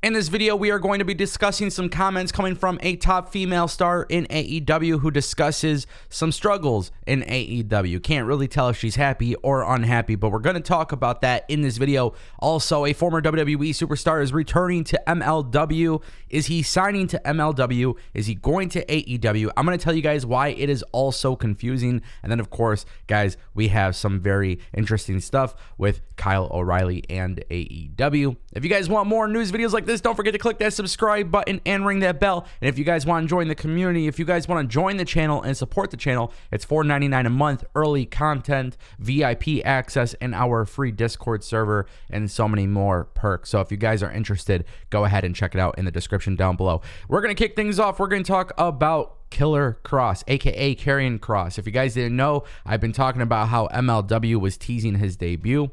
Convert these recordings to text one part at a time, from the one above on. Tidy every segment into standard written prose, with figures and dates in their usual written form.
In this video, we are going to be discussing some comments coming from a top female star in AEW who discusses some struggles in AEW. Can't really tell if she's happy or unhappy, but we're going to talk about that in this video. Also, a former WWE superstar is returning to MLW. Is he signing to MLW? Is he going to AEW? I'm going to tell you guys why it is all so confusing. And then, of course, guys, we have some very interesting stuff with Kyla O'Reilly and AEW. If you guys want more news videos like this, don't forget to click that subscribe button and ring that bell. And if you guys want to join the community, if you guys want to join the channel and support the channel, it's $4.99 a month, early content, VIP access, and our free Discord server, and so many more perks. So if you guys are interested, go ahead and check it out in the description down below. We're going to kick things off. We're going to talk about Killer Kross, aka Karrion Kross. If you guys didn't know, I've been talking about how MLW was teasing his debut.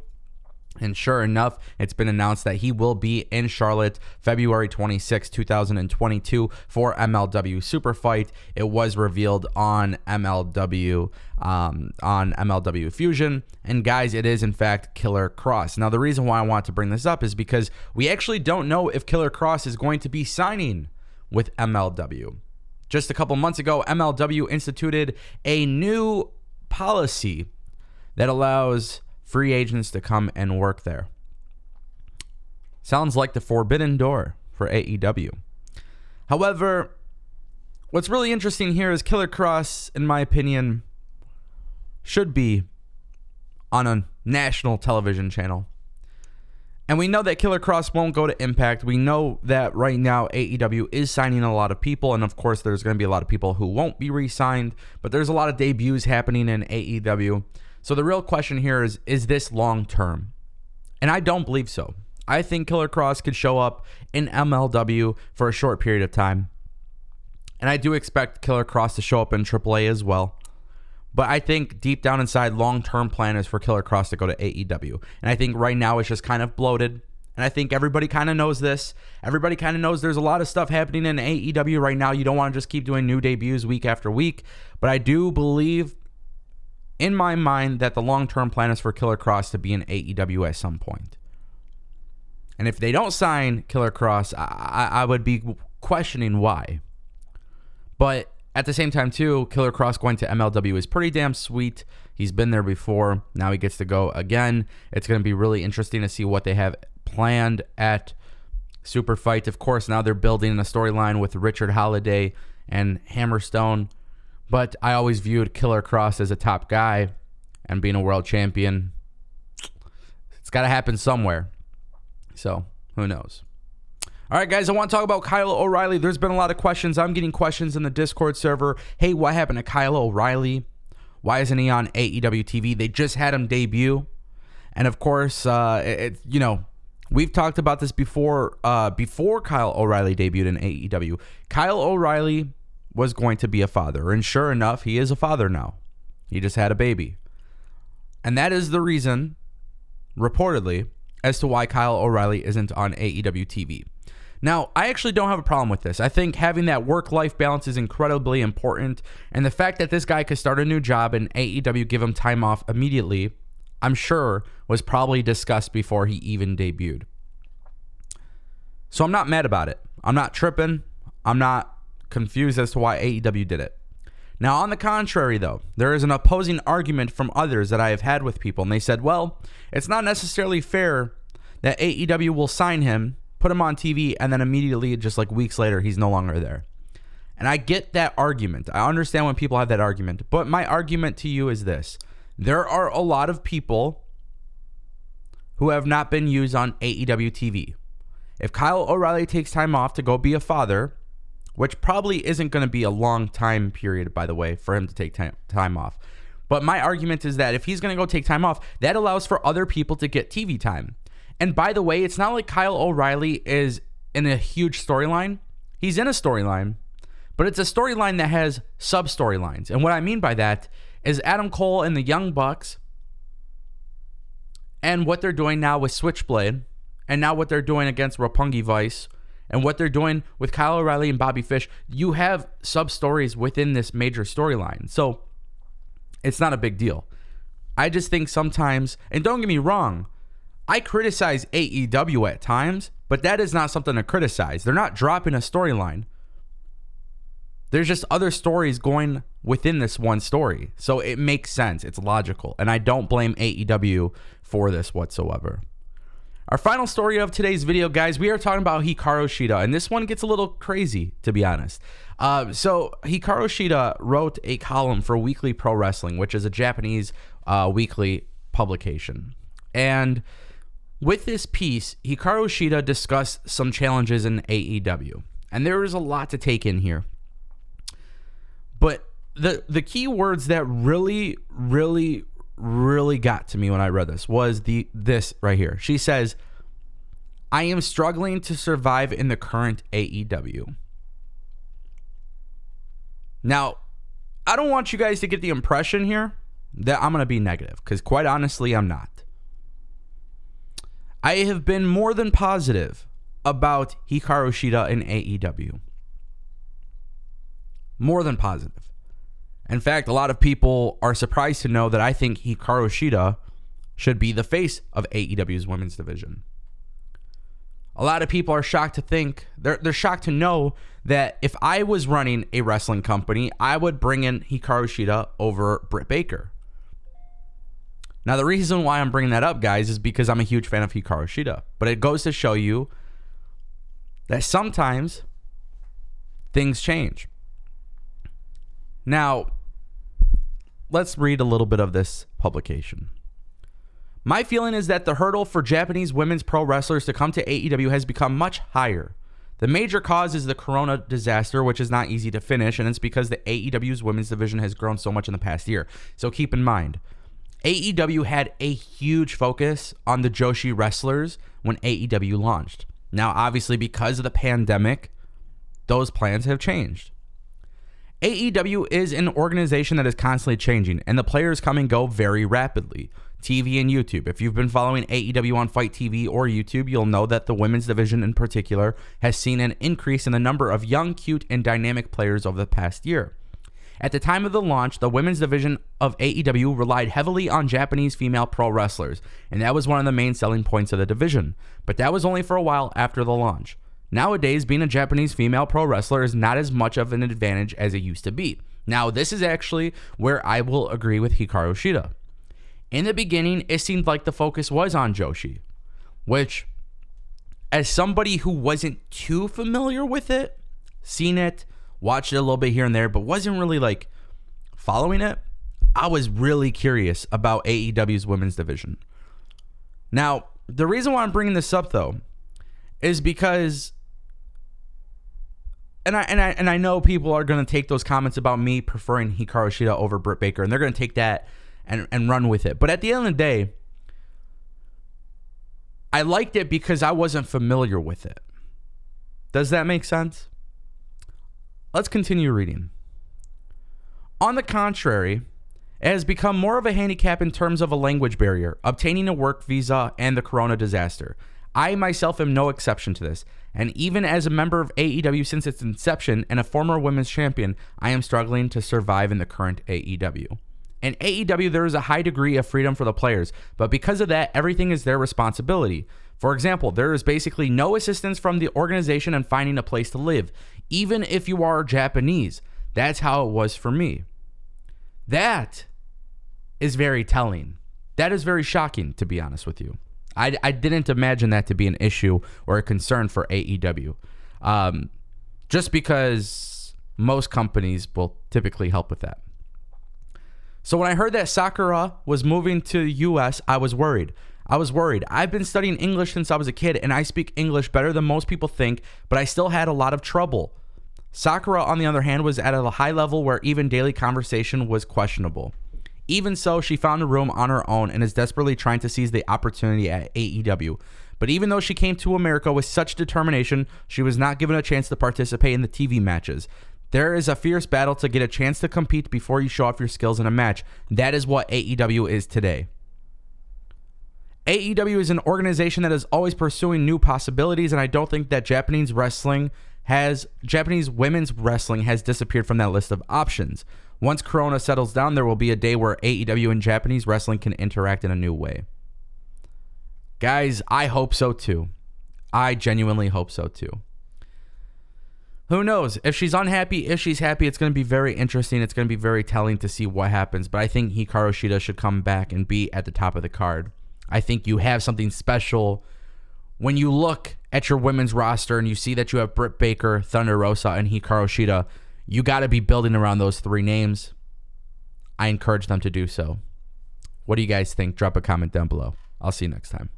And sure enough, it's been announced that he will be in Charlotte February 26, 2022 for MLW Superfight. It was revealed on MLW Fusion. And guys, it is in fact Killer Kross. Now, the reason why I want to bring this up is because we actually don't know if Killer Kross is going to be signing with MLW. Just a couple months ago, MLW instituted a new policy that allows free agents to come and work there. Sounds like the forbidden door for AEW. However, what's really interesting here is Killer Kross, in my opinion, should be on a national television channel. And we know that Killer Kross won't go to Impact. We know that right now AEW is signing a lot of people. And of course, there's going to be a lot of people who won't be re-signed. But there's a lot of debuts happening in AEW. So the real question here is this long-term? And I don't believe so. I think Killer Kross could show up in MLW for a short period of time. And I do expect Killer Kross to show up in AAA as well. But I think deep down inside, long-term plan is for Killer Kross to go to AEW. And I think right now it's just kind of bloated. And I think everybody kind of knows this. Everybody kind of knows there's a lot of stuff happening in AEW right now. You don't want to just keep doing new debuts week after week. But I do believe, in my mind, that the long-term plan is for Killer Kross to be in AEW at some point. And if they don't sign Killer Kross, I would be questioning why. But at the same time, too, Killer Kross going to MLW is pretty damn sweet. He's been there before. Now he gets to go again. It's going to be really interesting to see what they have planned at Superfight. Of course, now they're building a storyline with Richard Holiday and Hammerstone. But I always viewed Killer Kross as a top guy, and being a world champion, it's got to happen somewhere. So, who knows? All right, guys, I want to talk about Kyla O'Reilly. There's been a lot of questions. I'm getting questions in the Discord server. Hey, what happened to Kyla O'Reilly? Why isn't he on AEW TV? They just had him debut. And, of course, we've talked about this before Kyle O'Reilly debuted in AEW. Kyle O'Reilly was going to be a father, and sure enough, he is a father now. He just had a baby. And that is the reason, reportedly, as to why Kyle O'Reilly isn't on AEW TV. Now, I actually don't have a problem with this. I think having that work-life balance is incredibly important, and the fact that this guy could start a new job and AEW give him time off immediately, I'm sure, was probably discussed before he even debuted. So I'm not mad about it. I'm not tripping. I'm not confused as to why AEW did it. Now, on the contrary, though, there is an opposing argument from others that I have had with people, and they said, well, it's not necessarily fair that AEW will sign him, put him on TV, and then immediately, just like weeks later, he's no longer there. And I get that argument. I understand when people have that argument, but my argument to you is this. There are a lot of people who have not been used on AEW TV. If Kyle O'Reilly takes time off to go be a father, which probably isn't going to be a long time period, by the way, for him to take time off. But my argument is that if he's going to go take time off, that allows for other people to get TV time. And by the way, it's not like Kyle O'Reilly is in a huge storyline. He's in a storyline, but it's a storyline that has sub-storylines. And what I mean by that is Adam Cole and the Young Bucks, and what they're doing now with Switchblade, and now what they're doing against Roppongi Vice, and what they're doing with Kyle O'Reilly and Bobby Fish. You have sub-stories within this major storyline. So it's not a big deal. I just think sometimes, and don't get me wrong, I criticize AEW at times, But that is not something to criticize. They're not dropping a storyline. There's just other stories going within this one story. So it makes sense. It's logical. And I don't blame AEW for this whatsoever. Our final story of today's video, guys, we are talking about Hikaru Shida. And this one gets a little crazy, to be honest. So Hikaru Shida wrote a column for Weekly Pro Wrestling, which is a Japanese weekly publication. And with this piece, Hikaru Shida discussed some challenges in AEW. And there is a lot to take in here. But the key words that really got to me when I read this was this right here. She says, "I am struggling to survive in the current AEW." Now, I don't want you guys to get the impression here that I'm going to be negative, because quite honestly, I'm not. I have been more than positive about Hikaru Shida in AEW. More than positive. In fact, a lot of people are surprised to know that I think Hikaru Shida should be the face of AEW's women's division. A lot of people are shocked to think, they're shocked to know that if I was running a wrestling company, I would bring in Hikaru Shida over Britt Baker. Now, the reason why I'm bringing that up, guys, is because I'm a huge fan of Hikaru Shida. But it goes to show you that sometimes things change. Now, let's read a little bit of this publication. "My feeling is that the hurdle for Japanese women's pro wrestlers to come to AEW has become much higher. The major cause is the corona disaster, which is not easy to finish, and it's because the AEW's women's division has grown so much in the past year. So keep in mind, AEW had a huge focus on the Joshi wrestlers when AEW launched. Now, obviously, because of the pandemic, those plans have changed. AEW is an organization that is constantly changing, and the players come and go very rapidly. TV and YouTube. If you've been following AEW on Fight TV or YouTube, you'll know that the women's division in particular has seen an increase in the number of young, cute, and dynamic players over the past year. At the time of the launch, the women's division of AEW relied heavily on Japanese female pro wrestlers, and that was one of the main selling points of the division. But that was only for a while after the launch. Nowadays, being a Japanese female pro wrestler is not as much of an advantage as it used to be. Now, this is actually where I will agree with Hikaru Shida. In the beginning, it seemed like the focus was on Joshi, which, as somebody who wasn't too familiar with it, seen it, watched it a little bit here and there, but wasn't really like following it, I was really curious about AEW's women's division. Now, the reason why I'm bringing this up, though, is because, and I know people are going to take those comments about me preferring Hikaru Shida over Britt Baker, and they're going to take that and run with it. But at the end of the day, I liked it because I wasn't familiar with it. Does that make sense? Let's continue reading. On the contrary, it has become more of a handicap in terms of a language barrier, obtaining a work visa, and the corona disaster. I myself am no exception to this, and even as a member of AEW since its inception and a former women's champion, I am struggling to survive in the current AEW. In AEW, there is a high degree of freedom for the players, but because of that, everything is their responsibility. For example, there is basically no assistance from the organization in finding a place to live, even if you are Japanese. That's how it was for me. That is very telling. That is very shocking, to be honest with you. I didn't imagine that to be an issue or a concern for AEW. Just because most companies will typically help with that. So when I heard that Sakura was moving to the US, I was worried. I've been studying English since I was a kid, and I speak English better than most people think, but I still had a lot of trouble. Sakura, on the other hand, was at a high level where even daily conversation was questionable. Even so, she found a room on her own and is desperately trying to seize the opportunity at AEW. But even though she came to America with such determination, she was not given a chance to participate in the TV matches. There is a fierce battle to get a chance to compete before you show off your skills in a match. That is what AEW is today. AEW is an organization that is always pursuing new possibilities, and I don't think that Japanese women's wrestling has disappeared from that list of options. Once Corona settles down, there will be a day where AEW and Japanese wrestling can interact in a new way. Guys, I hope so too. I genuinely hope so too. Who knows? If she's unhappy, if she's happy, it's going to be very interesting. It's going to be very telling to see what happens. But I think Hikaru Shida should come back and be at the top of the card. I think you have something special when you look at your women's roster and you see that you have Britt Baker, Thunder Rosa, and Hikaru Shida. You got to be building around those three names. I encourage them to do so. What do you guys think? Drop a comment down below. I'll see you next time.